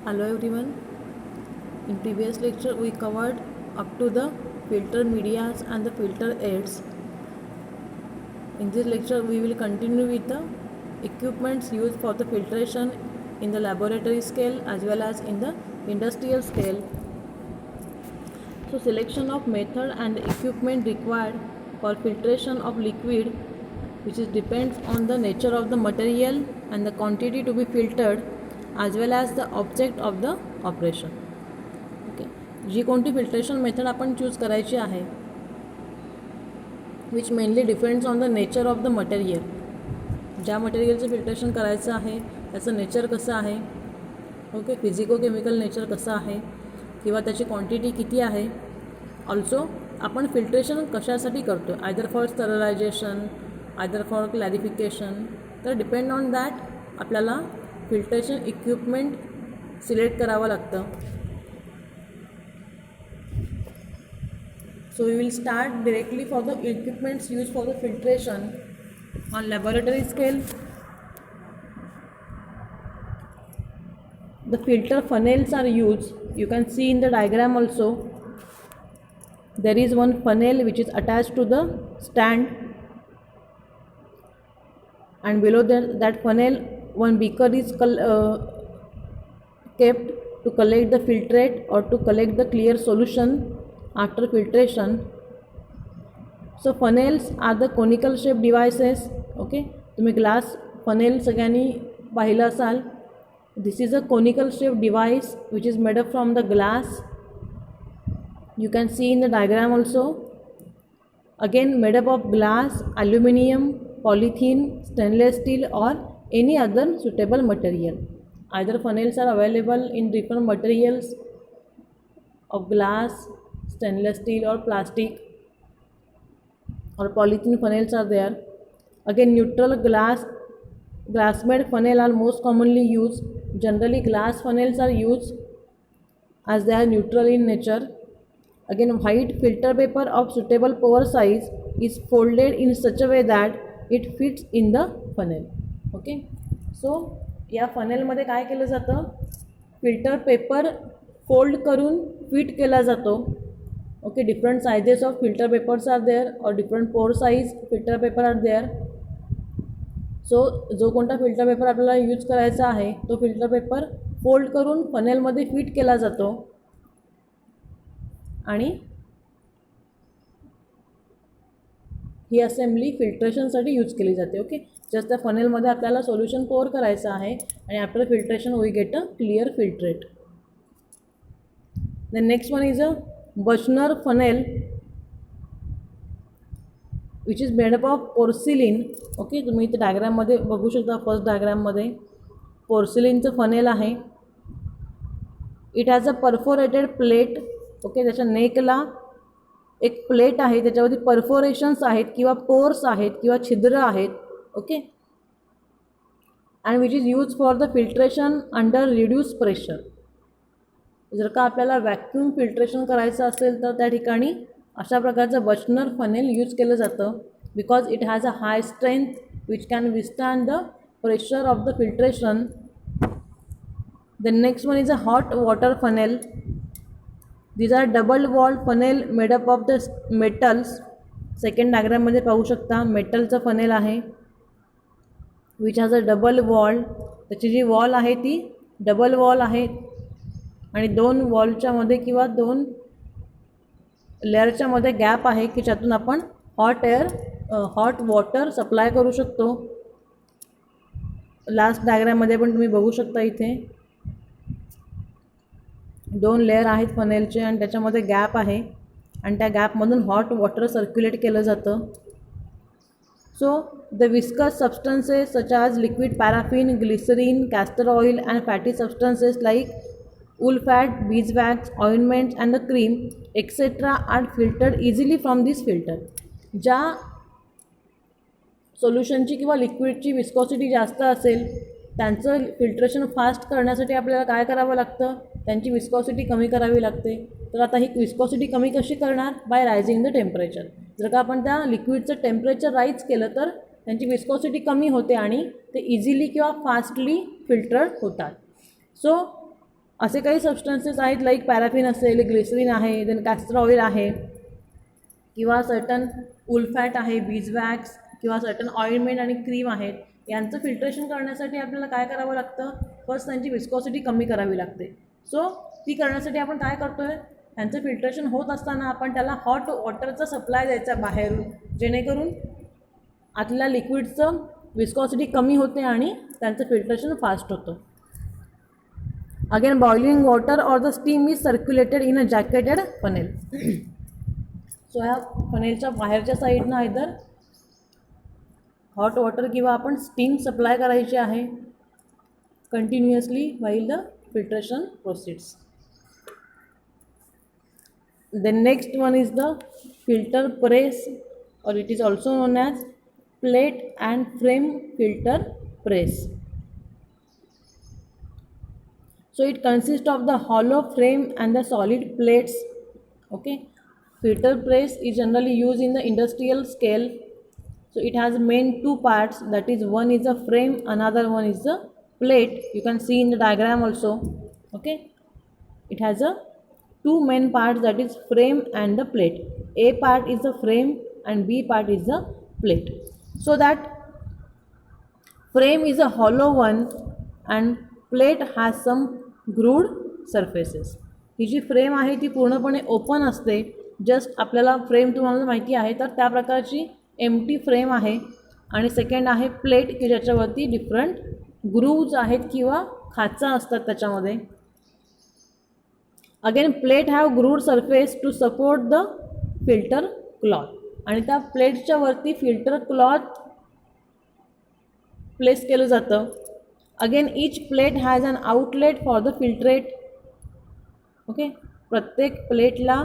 Hello everyone. In previous lecture we covered up to the filter medias and the filter aids. In this lecture we will continue with the equipments used for the filtration in the laboratory scale as well as in the industrial scale. So selection of method and equipment required for filtration of liquid, which is depends on the nature of the material and the quantity to be filtered as well as the object of the operation. Okay, जी कोणती filtration method आपण choose करायची आहे which mainly depends on the nature of the material. ज्या मटेरियलचं filtration करायचं आहे त्याचं नेचर कसं आहे, ओके, फिजिको केमिकल नेचर कसं आहे किंवा त्याची क्वांटिटी किती आहे. ऑल्सो आपण फिल्ट्रेशन कशासाठी करतो, either for sterilisation, either for clarification. तर डिपेंड ऑन दॅट आपल्याला फिल्ट्रेशन इक्विपमेंट सिलेक्ट करावं लागतं. So we will start directly for the equipments used for the filtration on laboratory scale. The filter funnels are used. You can see in the diagram also. There is one funnel which is attached to the stand, and below that funnel one beaker is kept to collect the filtrate or to collect the clear solution after filtration. So funnels are the conical shaped devices. Okay, तुम्ही glass funnel सगळ्यांनी पाहिलं असाल. This is a conical shaped device which is made up from the glass. You can see in the diagram also. Again made up of glass, aluminum, polythene, stainless steel or any other suitable material. Either funnels are available in different materials of glass, stainless steel or plastic, or polythene funnels are there. Again neutral glass made funnel are most commonly used. Generally glass funnels are used as they are neutral in nature. Again white filter paper of suitable pore size is folded in such a way that it fits in the funnel. Okay, so या फनेलमध्ये काय केलं जातं, filter paper fold करून fit केला जातो. Okay, different sizes of filter papers are there और different pore size filter paper are there. So जो कोणता फिल्टर पेपर आपल्याला यूज करायचा आहे तो फिल्टर पेपर फोल्ड करून फनेलमध्ये फिट केला जातो आणि ही असेंब्ली फिल्ट्रेशनसाठी यूज केली जाते. ओके, जस्ट त्या फनेलमध्ये आपल्याला सोल्युशन पोर करायचं आहे आणि after filtration we get a clear filtrate. The next one is a Buchner funnel which is made up of porcelain. Okay, तुम्ही इथे डायग्राममध्ये बघू शकता. फर्स्ट डायग्राममध्ये पोर्सिलिनचं फनेल आहे. It has a perforated plate. Okay, त्याच्या नेकला एक प्लेट आहे, त्याच्यावरती परफोरेशन्स आहेत किंवा पोर्स आहेत किंवा छिद्र आहेत. Okay, and which is use for the filtration under reduce pressure. जर का आपल्याला वॅक्यूम फिल्ट्रेशन करायचं असेल तर त्या ठिकाणी अशा प्रकारचं बर्नर फनेल यूज केलं जातं because it has a high strength which can विस्टँड the pressure of the filtration. The next one is a hot water funnel. These are double walled funnel made up of the metals. Second डायग्राममध्ये पाहू शकता मेटलचं funnel आहे which has a double wall. त्याची जी wall आहे ती double wall आहे आणि दोन वॉलच्या मध्ये किंवा दोन लेअरच्या मध्ये गॅप आहे की ज्यातून आपण हॉट वॉटर सप्लाय करू शकतो. लास्ट डायग्राममध्ये पण तुम्ही बघू शकता इथे दोन लेअर आहेत फनेलचे आणि त्याच्यामध्ये गॅप आहे आणि त्या गॅपमधून हॉट वॉटर सर्क्युलेट केलं जातं. So the viscous substances such as liquid paraffin, glycerine, castor oil and fatty substances like wool fat, beeswax, ointments and the cream etc. are filtered easily from this filter. ज्या सोल्युशनची किंवा लिक्विडची viscosity जास्त असेल त्यांचं filtration fast करण्यासाठी आपल्याला काय करावं लागतं, त्यांची विस्कॉसिटी कमी करावी लागते. तर आता ही विस्कॉसिटी कमी कशी करणार, बाय रायझिंग द टेम्परेचर. जर का आपण त्या लिक्विडचं टेम्परेचर राईज केलं तर त्यांची विस्कॉसिटी कमी होते आणि ते इझिली किंवा फास्टली फिल्टर होतात. सो असे काही सबस्टन्सेस आहेत लाईक पॅराफिन असेल, ग्लिसरीन आहे, देन कॅस्टर ऑइल आहे, किंवा सर्टन उलफॅट आहे, बीजवॅक्स किंवा सर्टन ऑइलमेंट आणि क्रीम आहेत. यांचं फिल्ट्रेशन करण्यासाठी आपल्याला काय करावं लागतं? फर्स्ट त्यांची विस्कॉसिटी कमी करावी लागते. सो ती करण्यासाठी आपण काय करतो आहे, त्यांचं फिल्ट्रेशन होत असताना आपण त्याला हॉट वॉटरचा सप्लाय द्यायचा बाहेरून, जेणेकरून आतल्या लिक्विडचं विस्कॉसिटी कमी होते आणि त्यांचं फिल्ट्रेशन फास्ट होतं. Again boiling water or the steam is circulated in a jacketed funnel. So ह्या फनेलच्या बाहेरच्या साईडनं आयदर हॉट वॉटर किंवा आपण स्टीम सप्लाय करायची आहे continuously while the filtration proceeds. The next one is the filter press, or it is also known as plate and frame filter press. So it consists of the hollow frame and the solid plates. Okay, filter press is generally used in the industrial scale. So it has main two parts, that is one is the frame, another one is the plate. You can see in the diagram also. Okay, it has a two main parts, that is frame and the plate. A part is the frame and B part is the plate. So that frame is a hollow one and plate has some grooved surfaces. ही जी frame आहे ती पूर्णपणे open असते. Just आपल्याला frame तुम्हाला माहिती आहे तर त्या प्रकारची एम्प्टी फ्रेम आहे. आणि सेकंड आहे प्लेट की ज्याच्यावरती डिफरंट ग्रूव्ज आहेत किंवा खाचा असतात त्याच्यामध्ये. Again plate have grooved surface to support the filter cloth. आणि त्या प्लेटच्या वरती फिल्टर क्लॉथ प्लेस केलं जातं. Again each plate has an outlet for the filtrate. Okay, प्रत्येक प्लेटला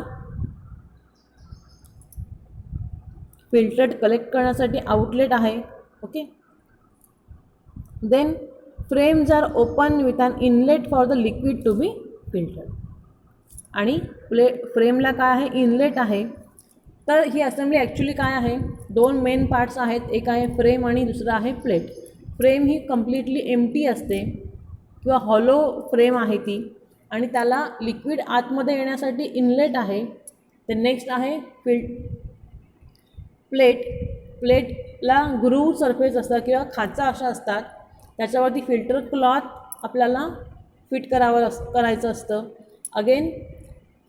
फिल्ट्रेट कलेक्ट करण्यासाठी आउटलेट आहे. Okay, then frames are open with an inlet for the liquid to be filtered. आणि फ्रेमला काय आहे, इनलेट आहे. तर ही असेंब्ली ॲक्च्युली काय आहे, दोन मेन पार्ट्स आहेत. एक आहे फ्रेम आणि दुसरं आहे प्लेट. फ्रेम ही कम्प्लिटली एम्प्टी असते किंवा हॉलो फ्रेम आहे ती, आणि त्याला लिक्विड आतमध्ये येण्यासाठी इनलेट आहे. ते नेक्स्ट आहे प्लेट. प्लेटला ग्रूव्ह सरफेस असतात किंवा खाचा अशा असतात, त्याच्यावरती फिल्टर क्लॉथ आपल्याला फिट करायचं असतं. अगेन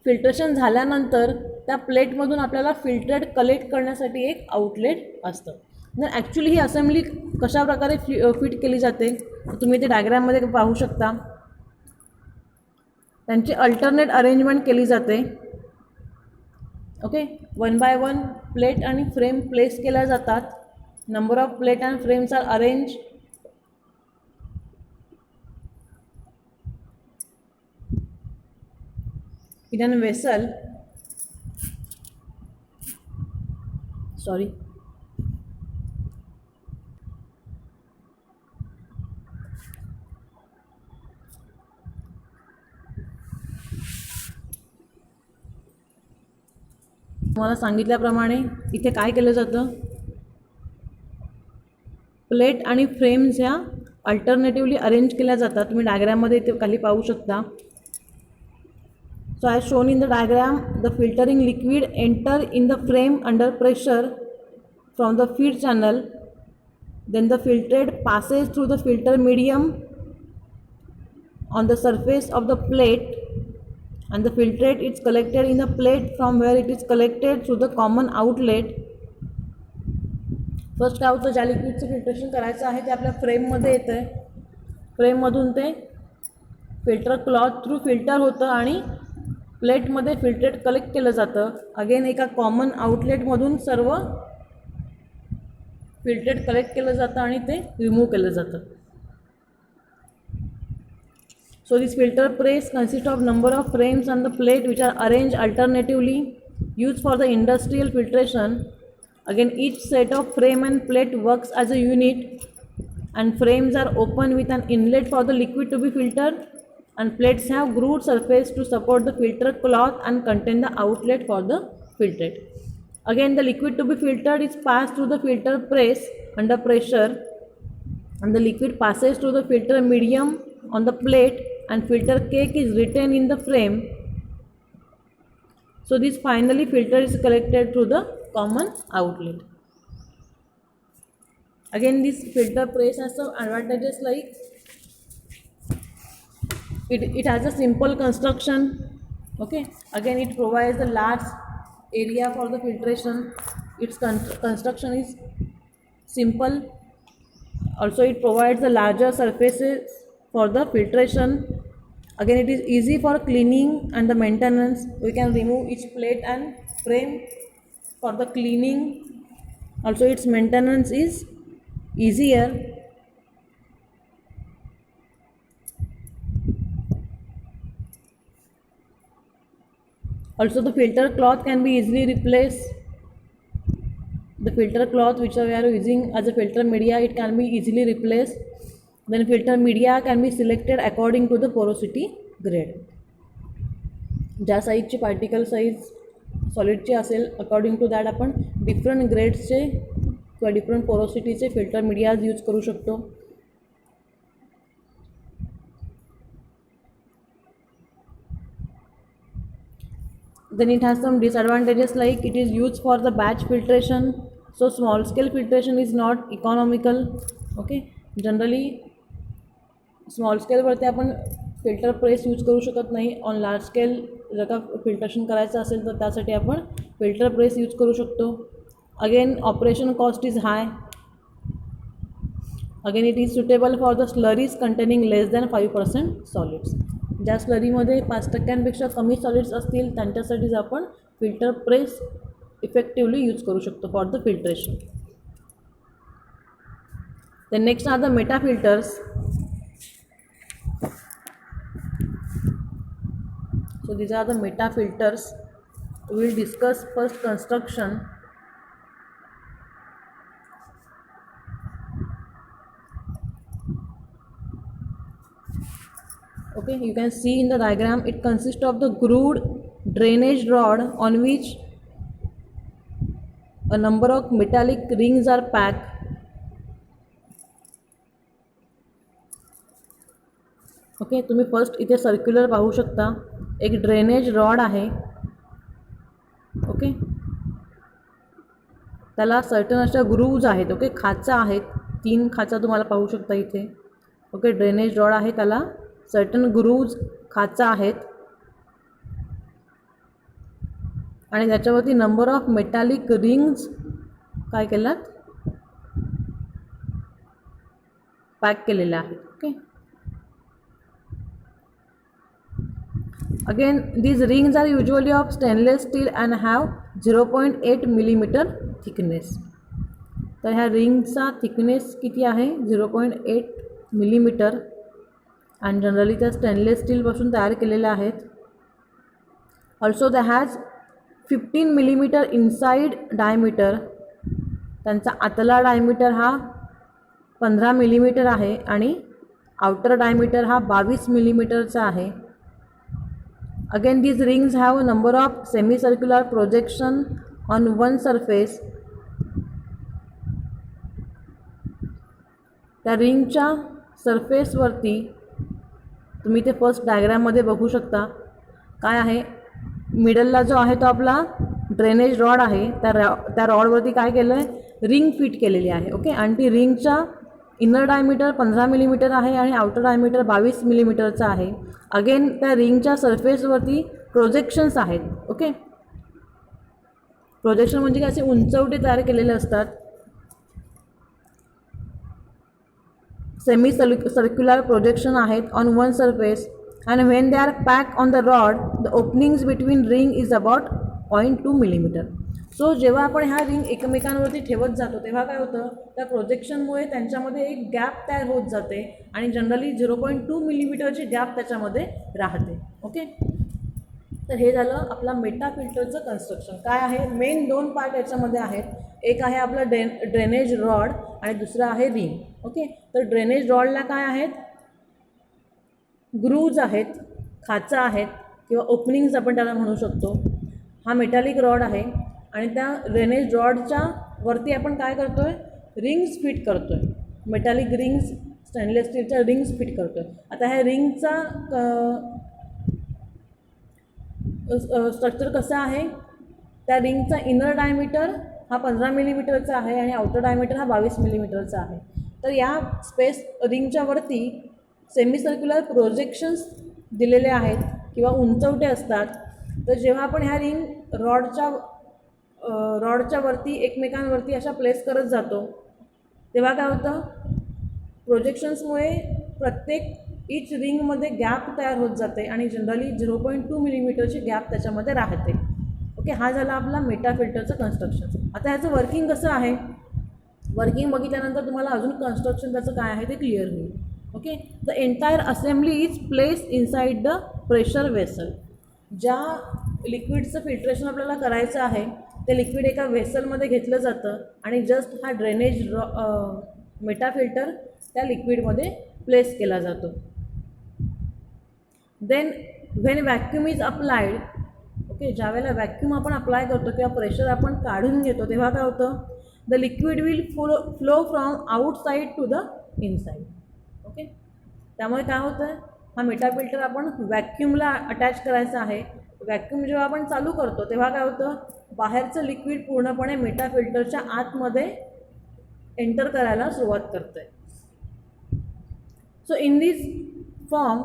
फिल्ट्रेशन झाल्यानंतर त्या प्लेटमधून आपल्याला फिल्ट्रेट कलेक्ट करण्यासाठी एक आउटलेट असतं. तर ॲक्च्युली ही असेंब्ली कशा प्रकारे फिट केली जाते तुम्ही ते डायग्राममध्ये पाहू शकता. त्यांची अल्टरनेट अरेंजमेंट केली जाते. Okay, one by one plate आणि फ्रेम प्लेस केल्या जातात. Number of plate and frames are arrange. In a vessel, sorry, तुम्हाला सांगितल्याप्रमाणे इथे काय केलं जातं, प्लेट आणि फ्रेम्स ह्या अल्टरनेटिव्हली अरेंज केल्या जातात. तुम्ही डायग्राममध्ये इथे खाली पाहू शकता. So as shown in the diagram, the filtering liquid enter in the frame under pressure from the feed channel. Then the filtrate passes through the filter medium on the surface of the plate, and the filtrate is collected in the plate from where it is collected through the common outlet. First काय होतं, ज्या लिक्विडचं filtration करायचं आहे ते आपल्या फ्रेममध्ये येतं आहे. फ्रेममधून ते फिल्टर क्लॉथ थ्रू फिल्टर होतं आणि प्लेटमध्ये फिल्ट्रेट कलेक्ट केलं जातं. अगेन एका कॉमन आउटलेटमधून सर्व फिल्ट्रेट कलेक्ट केलं जातं आणि ते रिमूव्ह केलं जातं. So this filter press consist of number of frames on the plate which are arrange alternatively use for the industrial filtration. Again each set of frame and plate works as a unit and frames are open with an inlet for the liquid to be filtered, and plates have grooved surface to support the filter cloth and contain the outlet for the filtrate. Again, the liquid to be filtered is passed through the filter press under pressure, and the liquid passes through the filter medium on the plate and filter cake is retained in the frame. So this finally filter is collected through the common outlet. Again, this filter press has some advantages like it has a simple construction. Okay, again it provides a large area for the filtration. Its construction is simple. Also it provides the larger surfaces for the filtration. Again it is easy for cleaning and the maintenance. We can remove each plate and frame for the cleaning. Also its maintenance is easier. Also the filter cloth can be easily replaced. The filter cloth which we are using as a filter media, it can be easily replaced. Then filter media can be selected according to the porosity grade. ज्या साईजची particle size सॉलिडची असेल according to that आपण different ग्रेड्सचे किंवा different पोरोसिटीचे filter medias use करू शकतो. Then it has some disadvantages like it is used for the batch filtration. So small scale filtration is not economical. Okay, generally small स्केलवरती आपण filter press use करू शकत नाही. On large scale जर का filtration करायचं असेल तर त्यासाठी आपण फिल्टर प्रेस यूज करू शकतो. Again operation cost is high. Again it is suitable for the slurries containing less than 5% solids. ज्या स्लरीमध्ये 5% कमी सॉलिड्स असतील त्यांच्यासाठीच आपण फिल्टर प्रेस इफेक्टिवली यूज करू शकतो for the filtration. The next are the meta filters. So these are the meta filters. We will discuss first construction. Okay, you can see in the diagram it consists of the grooved drainage rod on which a number of metallic rings are packed. Okay, तुम्ही first इथे circular पाहू शकता. एक drainage rod आहे. Okay, त्याला certain अशा ग्रूव्ज आहेत. Okay, खाचा आहेत. 3 खाचा तुम्हाला पाहू शकता इथे. ओके, ड्रेनेज रॉड आहे, त्याला सर्टन ग्रूव्ज खाचा आहेत आणि त्याच्यावरती नंबर ऑफ मेटॅलिक रिंग्स काय केलात पॅक केलेल्या आहेत. Okay, again these rings are usually of stainless steel and have 0.8 millimeter thickness. तर ह्या रिंगचा थिकनेस किती आहे 0.8 मिलीमीटर आणि जनरली त्या स्टेनलेस स्टीलपासून तयार केलेल्या आहेत. Also they has 15 millimetre inside diameter. त्यांचा आतला डायमीटर हा 15 मिलीमीटर आहे आणि आउटर डायमीटर हा 22 मिलीमीटरचा आहे. Again these rings have a number of semicircular projection on one surface. त्या रिंगच्या सरफेसवरती तुम्ही ते फर्स्ट डायग्राममध्ये बघू शकता काय आहे. मिडलला जो आहे तो आपला ड्रेनेज रॉड आहे. त्या रॉडवरती काय केलं आहे रिंग फिट केलेली आहे. ओके, आणि ती रिंगच्या इनर डायमीटर 15 मिलीमीटर आहे आणि आउटर डायमीटर 22 मिलीमीटरचा आहे. अगेन त्या रिंगच्या सरफेसवरती प्रोजेक्शन्स आहेत. ओके, प्रोजेक्शन म्हणजे काय असे उंचवटे तयार केलेले असतात. सेमी सर्क्युलर प्रोजेक्शन आहेत on one surface and when they are packed on the rod the openings between ring is about 0.2 millimeter. सो जेव्हा आपण ह्या रिंग एकमेकांवरती ठेवत जातो तेव्हा काय होतं त्या प्रोजेक्शनमुळे त्यांच्यामध्ये एक गॅप तयार होत जाते आणि जनरली 0.2 मिलीमीटरची गॅप त्याच्यामध्ये राहते. ओके, तर हे झालं आपला मेटा फिल्टरचं कन्स्ट्रक्शन. काय आहे मेन 2 पार्ट याच्यामध्ये आहेत. एक आहे आपला ड्रेनेज रॉड आणि दुसरा आहे रिंग. ओके, तर ड्रेनेज रॉडला काय आहेत ग्रूव्ज आहेत, खाचा आहेत किंवा ओपनिंग्स आपण त्याला म्हणू शकतो. हा मेटॅलिक रॉड आहे आणि त्या ड्रेनेज रॉडच्या वरती आपण काय करतो आहे रिंग्स फिट करतो आहे. मेटॅलिक रिंग्स स्टेनलेस स्टीलच्या रिंग्स फिट करतो. आता ह्या रिंगचा स्ट्रक्चर कसं आहे, त्या रिंगचा इनर डायमीटर हा 15 मिलीमीटरचा आहे आणि आउटर डायमीटर हा 22 मिलीमीटरचा आहे. तर या स्पेस रिंगच्या वरती सेमी सर्क्युलर प्रोजेक्शन्स दिलेले आहेत किंवा उंचवटे असतात. तर जेव्हा आपण ह्या रिंग रॉडच्या वरती एकमेकांवरती अशा प्लेस करत जातो तेव्हा काय होतं, प्रोजेक्शन्समुळे प्रत्येक इच रिंगमध्ये गॅप तयार होत जाते आणि जनरली 0.2 मिलीमीटरची गॅप त्याच्यामध्ये राहते. ओके, हा झाला आपला मेटा फिल्टरचं कन्स्ट्रक्शन. आता ह्याचं वर्किंग कसं आहे, वर्किंग बघितल्यानंतर तुम्हाला अजून कन्स्ट्रक्शन त्याचं काय आहे ते क्लिअर होईल. Okay, the entire assembly is place inside the pressure vessel. ज्या लिक्विडचं फिल्ट्रेशन आपल्याला करायचं आहे ते लिक्विड एका वेसलमध्ये घेतलं जातं आणि जस्ट हा ड्रेनेज मेटा फिल्टर त्या लिक्विडमध्ये प्लेस केला जातो. Then when vacuum is applied, okay, ज्यावेळेला व्हॅक्यूम आपण अप्लाय करतो किंवा प्रेशर आपण काढून घेतो तेव्हा काय होतं, the liquid will flow from outside to the inside. Okay, त्यामुळे काय होतं, हा मेटा फिल्टर आपण व्हॅक्यूमला अटॅच करायचा आहे. व्हॅक्यूम जेव्हा आपण चालू करतो तेव्हा काय होतं, बाहेरचं लिक्विड पूर्णपणे मेटा फिल्टरच्या आतमध्ये एंटर करायला सुरुवात करते. So in this form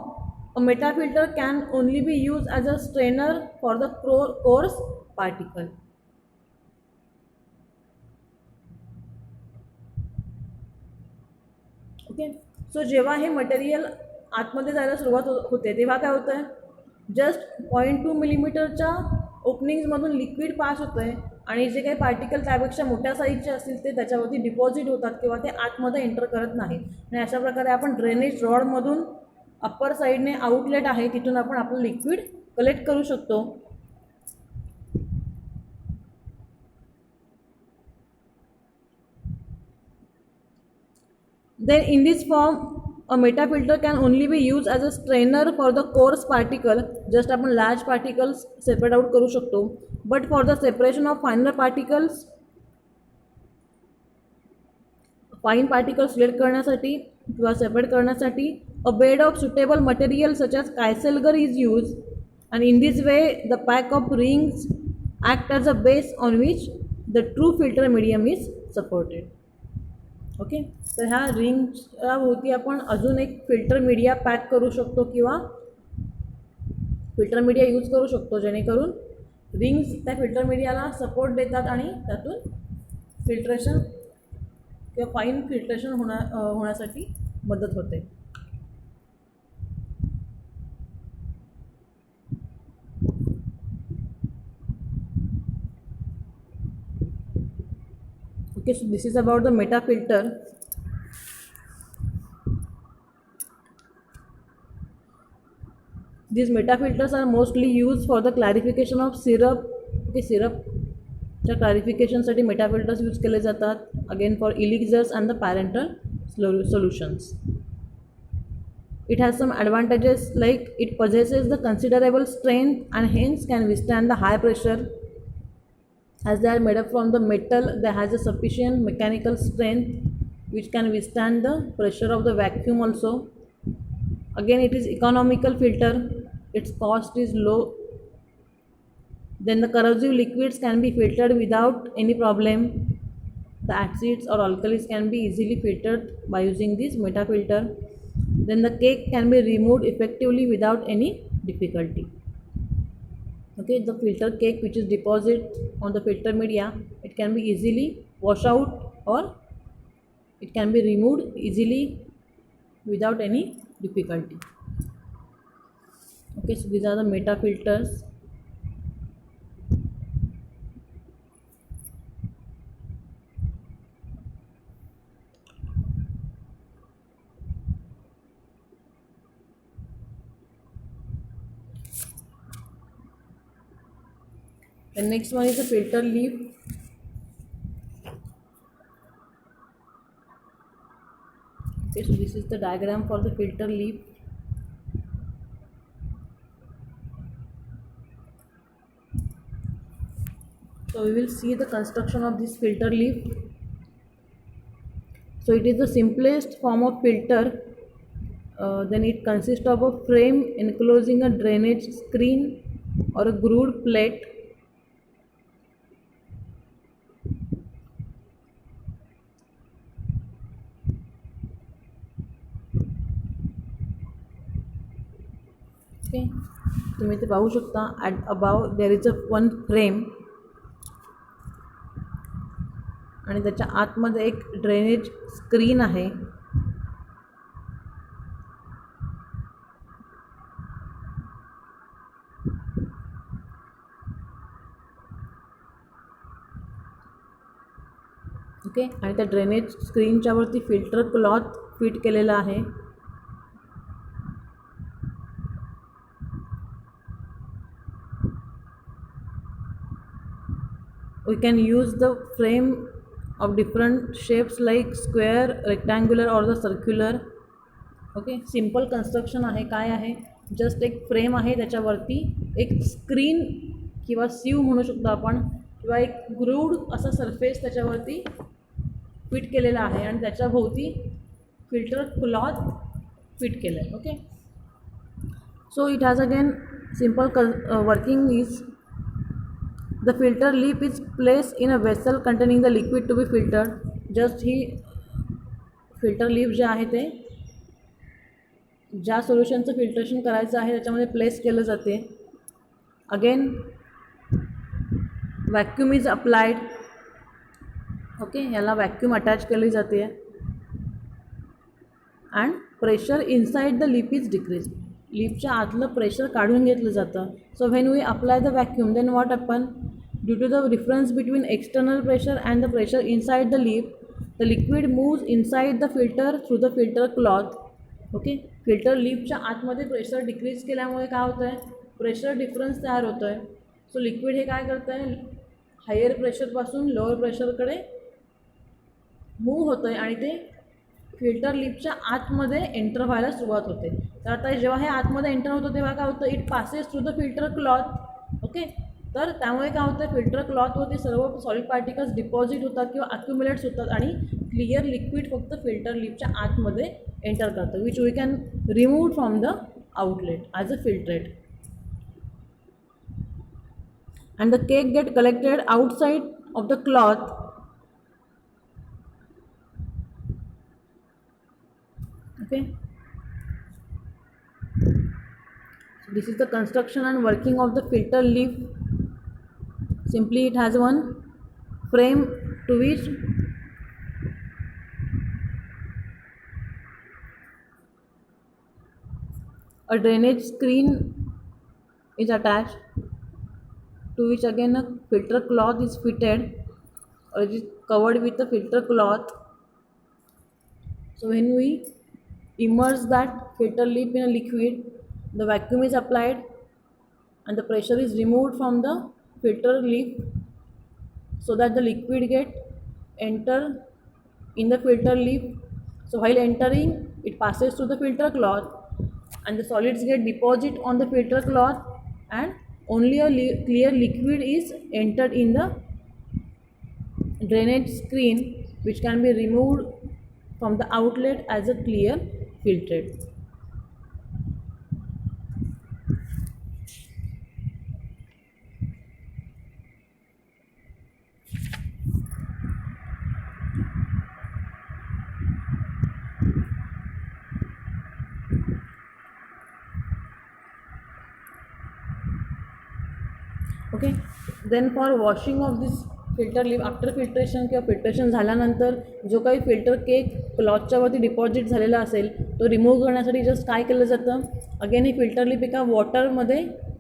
a metafilter can only be used as a strainer for the coarse particle. Okay, so जेव्हा हे मटेरियल आतमध्ये जायला सुरुवात होते तेव्हा काय होतं आहे, जस्ट 0.2 मिलीमीटरच्या ओपनिंग्समधून लिक्विड पास होतं आहे आणि जे काही पार्टिकल त्यापेक्षा मोठ्या साईजचे असतील ते त्याच्यावरती डिपॉझिट होतात किंवा ते आतमध्ये एंटर करत नाहीत. आणि अशा प्रकारे आपण ड्रेनेज रॉडमधून अप्पर साईडने आउटलेट आहे तिथून आपण आपलं लिक्विड कलेक्ट करू शकतो. Then in this form a metafilter can only be used as a strainer for the coarse particle. just आपण large particles separate out करू शकतो. but for the separation of finer particles, fine particles select करण्यासाठी किंवा separate करण्यासाठी a bed of suitable material such as Kieselguhr is used, and in this way the pack of rings act as a base on which the true filter medium is supported. Okay, तर ह्या रिंगच्या भोवती आपण अजून एक filter media pack करू शकतो किंवा filter media use करू शकतो जेणेकरून रिंग्स त्या फिल्टर मीडियाला सपोर्ट देतात आणि त्यातून फिल्ट्रेशन किंवा फाईन फिल्ट्रेशन होण्यासाठी मदत होते. Okay, so this is about the meta filter. These meta filters are mostly used for the clarification of syrup. Okay, syrup clarification साठी meta filters यूज केले जातात. Again for elixirs and the parental solutions. It has some advantages like it possesses the considerable strength and hence can withstand the high pressure. As they are made up from the metal, they has a sufficient mechanical strength which can withstand the pressure of the vacuum also. Again, it is economical filter, its cost is low. Then the corrosive liquids can be filtered without any problem. The acids or alkalis can be easily filtered by using this meta filter. Then the cake can be removed effectively without any difficulty. Okay, the filter cake which is deposited on the filter media, it can be easily washed out or it can be removed easily without any difficulty. Okay, so these are the meta filters. The next one is the filter leaf. Okay, so this is the diagram for the filter leaf. So we will see the construction of this filter leaf. So it is the simplest form of filter. Then it consists of a frame enclosing a drainage screen or a grooved plate. Okay, तुम्ही ते पाहू शकता. At above there is a one frame आणि त्याच्या आतमध्ये एक drainage screen आहे. Okay, आणि त्या ड्रेनेज स्क्रीनच्या वरती फिल्टर क्लॉथ फिट केलेला आहे. We can use the frame of different shapes like square, rectangular or the circular. Okay, simple construction आहे. काय आहे, जस्ट एक फ्रेम आहे, त्याच्यावरती एक स्क्रीन किंवा सीव म्हणू शकतो आपण, किंवा एक ग्रूव्ड असा सरफेस त्याच्यावरती फिट केलेला आहे आणि त्याच्याभोवती फिल्टर क्लॉथ फिट केलं आहे. Okay, so it has again simple working is the filter lip is placed in a vessel containing the liquid to be filtered. Just ही फिल्टर लिप जे आहे ते ज्या सोल्युशनचं फिल्ट्रेशन करायचं आहे त्याच्यामध्ये प्लेस केलं जाते. Again vacuum is applied. Okay, याला वॅक्यूम अटॅच केली जाते and pressure inside the leaf is decrease. लिपच्या आतलं प्रेशर काढून घेतलं जातं. So when we apply the vacuum then what happen, due to the difference between external pressure and the pressure inside the leaf, the liquid moves inside the filter through the filter cloth. Okay, filter लिपच्या आतमध्ये pressure decrease केल्यामुळे काय होतं आहे, pressure difference तयार होतो आहे. So liquid हे काय करतं आहे, हायर प्रेशरपासून लोअर प्रेशरकडे मूव्ह होतं आहे आणि ते फिल्टर लिपच्या आतमध्ये एंटर व्हायला सुरुवात होते. तर आता जेव्हा हे आतमध्ये एंटर होतं तेव्हा काय होतं, it passes through the filter cloth. Okay, तर त्यामुळे काय होतं, फिल्टर क्लॉथवरती सर्व सॉलिड पार्टिकल्स डिपॉझिट होतात किंवा अक्युमुलेट्स होतात आणि क्लिअर लिक्विड फक्त फिल्टर लिपच्या आतमध्ये एंटर करतं, which we can remove from the outlet as a filtrate. And the cake get collected outside of the cloth. Okay, so this is the construction and working of the filter lip. Simply it has one frame to which a drainage screen is attached, to which again a filter cloth is fitted or it is covered with a filter cloth. So when we immerse that filter lip in a liquid, the vacuum is applied and the pressure is removed from the filter lip so that the liquid get enter in the filter lip. So while entering, it passes through the filter cloth and the solids get deposit on the filter cloth and only a clear liquid is entered in the drainage screen, which can be removed from the outlet as a clear filtrate. Okay, then for washing of this filter lip after filtration किंवा filtration झाल्यानंतर जो काही filter cake क्लॉथच्या वरती deposit झालेला असेल तो remove करण्यासाठी just काय केलं जातं, अगेन हे फिल्टर लिप एका वॉटरमध्ये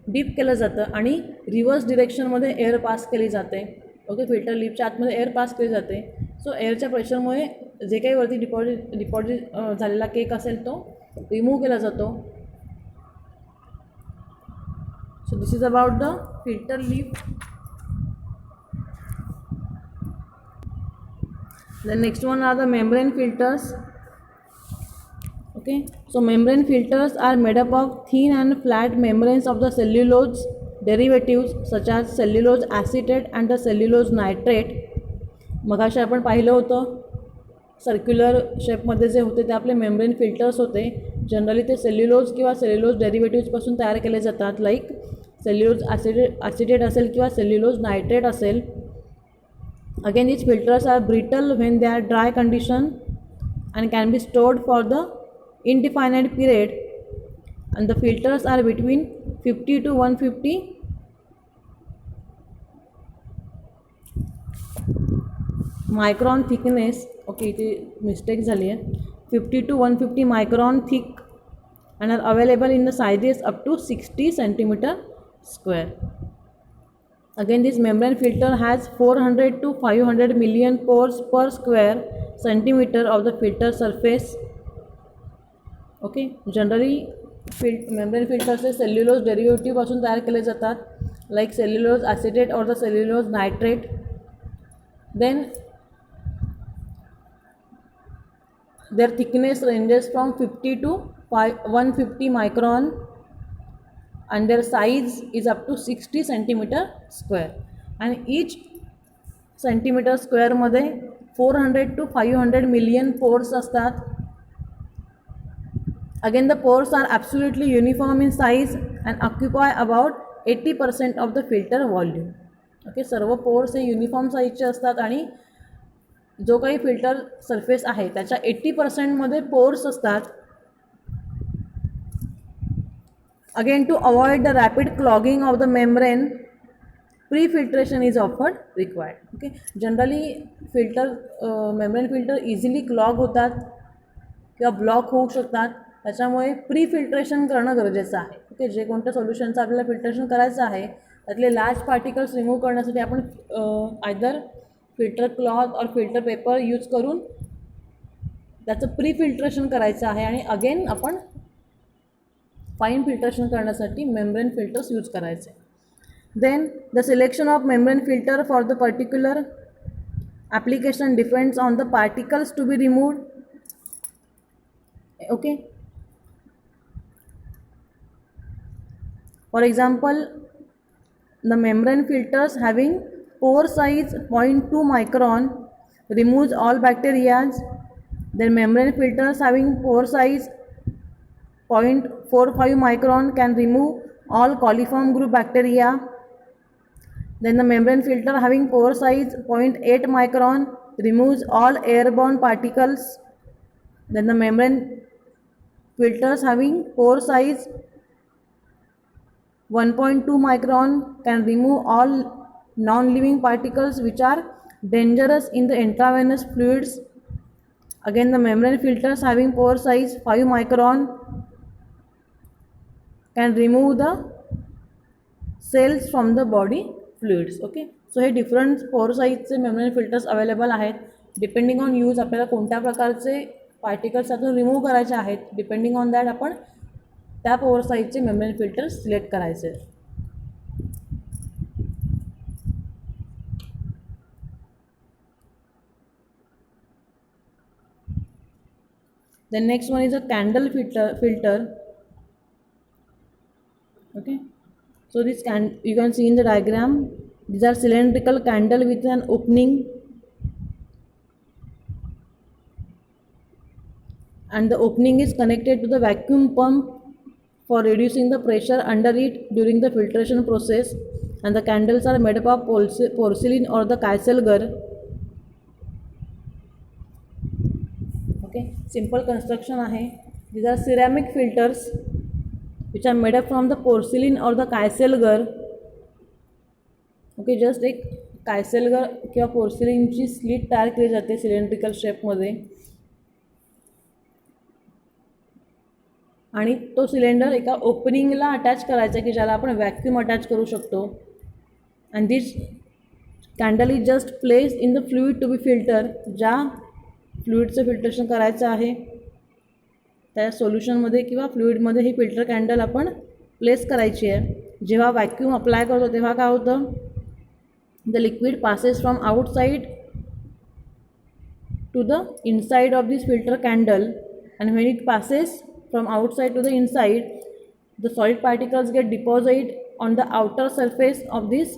डीप केलं जातं आणि रिव्हर्स डिरेक्शनमध्ये एअर पास केली जाते. ओके, फिल्टर लिपच्या आतमध्ये एअर पास केली जाते. सो एअरच्या प्रेशरमुळे जे काही वरती डिपॉझिट झालेला केक असेल तो रिमूव्ह केला जातो. So this is about the filter lip. The next one are the membrane filters. Okay, so membrane filters are made up of thin and flat membranes of the cellulose derivatives such as cellulose acetate and the cellulose nitrate. मगाशी आपण पाहिलं होतं circular शेपमध्ये जे होते ते आपले membrane filters होते. Generally ते cellulose किंवा सेल्युलोज डेरिव्हेटिव्हजपासून तयार केले जातात, लाईक सेल्युलोज ॲसिटेट असेल किंवा सेल्युलोज नायट्रेट असेल. Again these filters are brittle when they are dry condition and can be stored for the indefinite period, and the filters are between 50 to 150 micron thickness. Okay, इथे mistake झाली आहे. 50 to 150 micron thick and are available in the sizes up to 60 centimeter square. Again, this membrane filter has 400 to 500 million pores per square centimeter of the filter surface. Okay, generally membrane filters hey cellulose derivative पासून तयार केले जातात, like cellulose acetate or the cellulose nitrate. Then their thickness ranges from 50 to 150 micron and their size is up to 60 centimeter square, and each centimeter square मध्ये 400 to 500 million pores असतात. Again, the pores are absolutely uniform in size and occupy about 80% of the filter volume. Okay, सर्व pores हे uniform साईजचे असतात आणि जो काही filter surface आहे त्याच्या 80%मध्ये पोर्स असतात. Again, to avoid the rapid clogging of the membrane, pre-filtration is often required. Okay, generally membrane filter easily clog होतात किंवा ब्लॉक होऊ शकतात, त्याच्यामुळे प्री फिल्ट्रेशन करणं गरजेचं आहे. ओके, जे कोणत्या सोल्युशनचं आपल्याला फिल्ट्रेशन करायचं आहे त्यातले लार्ज पार्टिकल्स रिमूव्ह करण्यासाठी आपण either filter cloth or filter paper use करून त्याचं प्री फिल्ट्रेशन करायचं आहे, आणि अगेन आपण फाईन फिल्ट्रेशन करण्यासाठी मेम्ब्रेन फिल्टर्स यूज करायचे. Then the selection of membrane filter for the particular application depends on the particles to be removed. Okay, for example the membrane filters having pore size 0.2 micron removes all bacteria. Then membrane filters having pore size 0.45 micron can remove all coliform group bacteria. Then the membrane filter having pore size 0.8 micron removes all airborne particles. Then the membrane filters having pore size 1.2 micron can remove all non-living particles which are dangerous in the intravenous fluids. Again, the membrane filters having pore size 5 micron can remove the cells from the body fluids. Okay, so hey different पोर साईजचे membrane filters available आहेत. Depending on use आपल्याला कोणत्या प्रकारचे particles त्यातून remove करायचे आहेत, depending on that आपण त्या पोर साईजचे मेम्ब्रेन फिल्टर सिलेक्ट करायचे. The next one is a candle filter. Okay, so this you can see in the diagram, these are cylindrical candle with an opening, and the opening is connected to the vacuum pump for reducing the pressure under it during the filtration process, and the candles are made up of porcelain or the kieselguhr. Okay, simple construction आहे. These are ceramic filters which are made up from the porcelain or the kieselguhr. Okay, just एक kieselguhr किंवा पोर्सिलिनची slit तयार केली जाते cylindrical शेपमध्ये, आणि तो cylinder एका ओपनिंगला attach करायचा की ज्याला आपण वॅक्यूम अटॅच करू शकतो. And this candle is just place in the fluid to be filter. ज्या फ्लुइडचं फिल्ट्रेशन करायचं आहे त्या सोल्युशनमध्ये किंवा फ्लुइडमध्ये ही फिल्टर कॅन्डल आपण प्लेस करायची आहे. जेव्हा वॅक्यूम अप्लाय करतो तेव्हा काय होतं, the liquid passes from outside to the inside of this filter candle, and when it passes from outside to the inside, the solid particles get deposited on the outer surface of this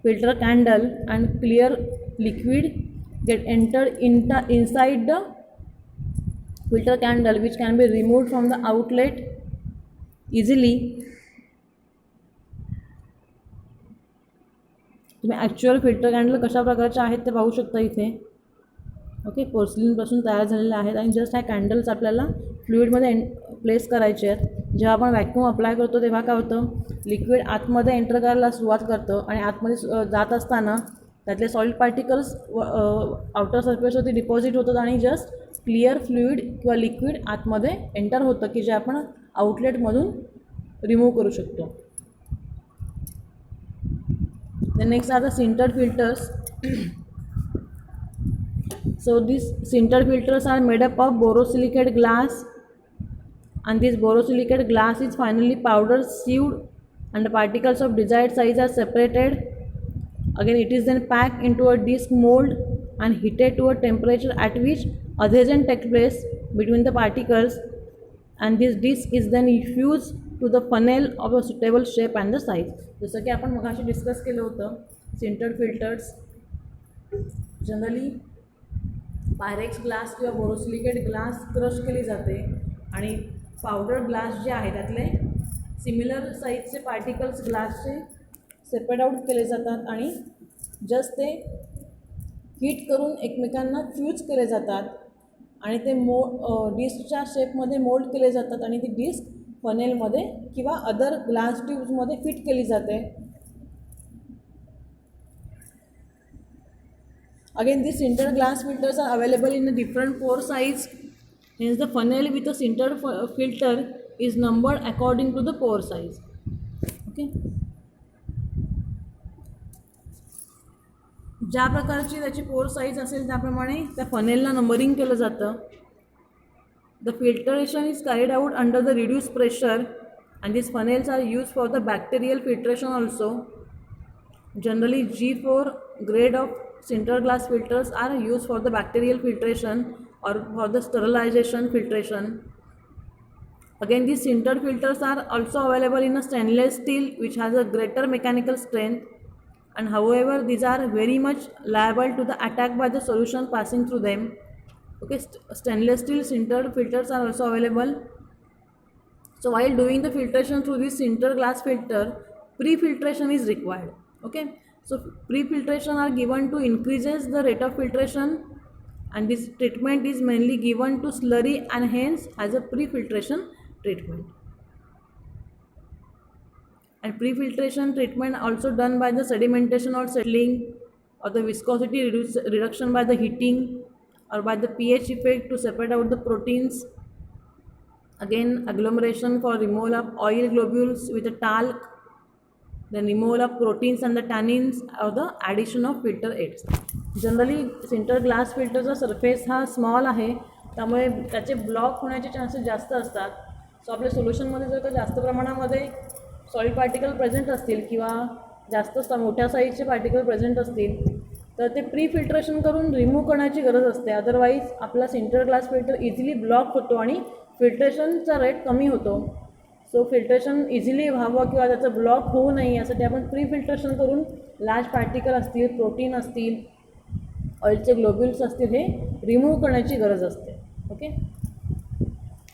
filter candle and clear liquid get entered inside the filter candle, which can be removed from the outlet easily. तुम्ही actual filter candle कशा प्रकारचे आहेत ते पाहू शकता इथे. Okay, पोर्सलिनपासून तयार झालेले आहेत आणि जस्ट ह्या कॅन्डल्स आपल्याला फ्लुईडमध्ये प्लेस करायचे आहेत. जेव्हा आपण वॅक्यूम अप्लाय करतो तेव्हा काय होतं, लिक्विड आतमध्ये एंटर करायला सुरुवात करतं आणि आतमध्ये जात असताना त्यातले सॉलिड पार्टिकल्स आउटर सरफेसवरती डिपॉझिट होतात आणि जस्ट क्लिअर फ्लुईड किंवा लिक्विड आतमध्ये एंटर होतं की जे आपण आउटलेटमधून रिमूव्ह करू शकतो. The next are the sintered filters. So these sintered filters are made up of borosilicate glass, and this borosilicate glass is finally powder sieved and the particles of desired size are separated. Again it is then packed into a disc mold and heated to a temperature at which adhesion takes place between the particles, and this disc is then fused to the funnel of a suitable shape and the size. जसं की आपण मगाशी discuss केलं होतं, sintered filters generally Pyrex glass किंवा borosilicate glass crush केली जाते आणि पावडर ग्लास जे आहे त्यातले सिमिलर साईजचे पार्टिकल्स ग्लासचे सेपरेट आउट केले जातात आणि जस्ट ते हीट करून एकमेकांना फ्यूज केले जातात आणि ते डिस्कच्या शेपमध्ये मोल्ड केले जातात आणि ती डिस्क फनेलमध्ये किंवा अदर ग्लास ट्यूब्समध्ये फिट केली जाते. Again this sintered glass filters are available in a different pore size. Hence the funnel with a sintered filter is numbered according to the pore size. Okay. ज्या प्रकारची त्याची पोर size असेल त्याप्रमाणे त्या फनेलला numbering केलं जातं. The filtration is carried out under the reduced pressure, and these funnels are used for the bacterial filtration also. Generally G4 grade of sintered glass filters are used for the bacterial filtration or for the sterilization filtration. Again these sintered filters are also available in a stainless steel which has a greater mechanical strength, and however these are very much liable to the attack by the solution passing through them. Okay, stainless steel sintered filters are also available. So while doing the filtration through this sintered glass filter, pre-filtration is required. Okay, so pre-filtration are given to increases the rate of filtration, and this treatment is mainly given to slurry and hence has a pre-filtration treatment. And pre-filtration treatment also done by the sedimentation or settling or the viscosity reduction by the heating or by the pH effect to separate out the proteins. Again agglomeration for removal of oil globules with a talc, then removal of proteins and the tannins or the addition of filter aids. Generally sinter glass फिल्टरचा surface हा small आहे त्यामुळे त्याचे block होण्याचे chances जास्त असतात. सो आपल्या सोल्युशनमध्ये जर का जास्त प्रमाणामध्ये सॉलिड पार्टिकल प्रेझेंट असतील किंवा जास्त मोठ्या साईजचे पार्टिकल प्रेझेंट असतील तर ते प्री फिल्ट्रेशन करून रिमूव्ह करण्याची गरज असते. अदरवाईज आपला sinter glass filter easily block होतो आणि फिल्ट्रेशनचा रेट कमी होतो. सो फिल्ट्रेशन इझिली व्हावं किंवा त्याचं ब्लॉक होऊ नये यासाठी आपण प्री फिल्ट्रेशन करून लार्ज पार्टिकल असतील, प्रोटीन असतील, ऑइलचे ग्लोब्युल्स असतील हे रिमूव्ह करण्याची गरज असते. Okay,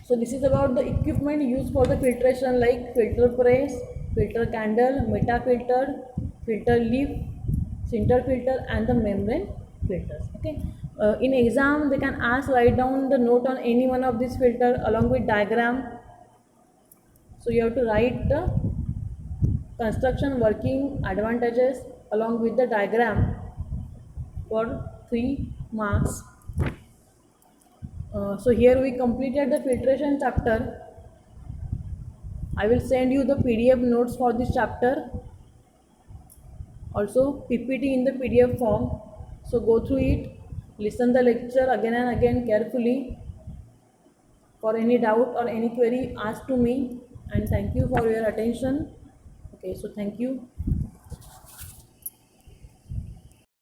so this is about the equipment use for the filtration like filter press, filter candle, meta filter, filter leaf, sinter filter and the membrane filters. Okay, in exam they can ask write down the note on any one of these filter along with diagram. So you have to write the construction working advantages along with the diagram for 3 marks. So here we completed the filtration chapter. I will send you the PDF notes for this chapter, also PPT in the PDF form. So go through it, listen the lecture again and again carefully. For any doubt or any query, ask to me, and thank you for your attention. Okay, so thank you.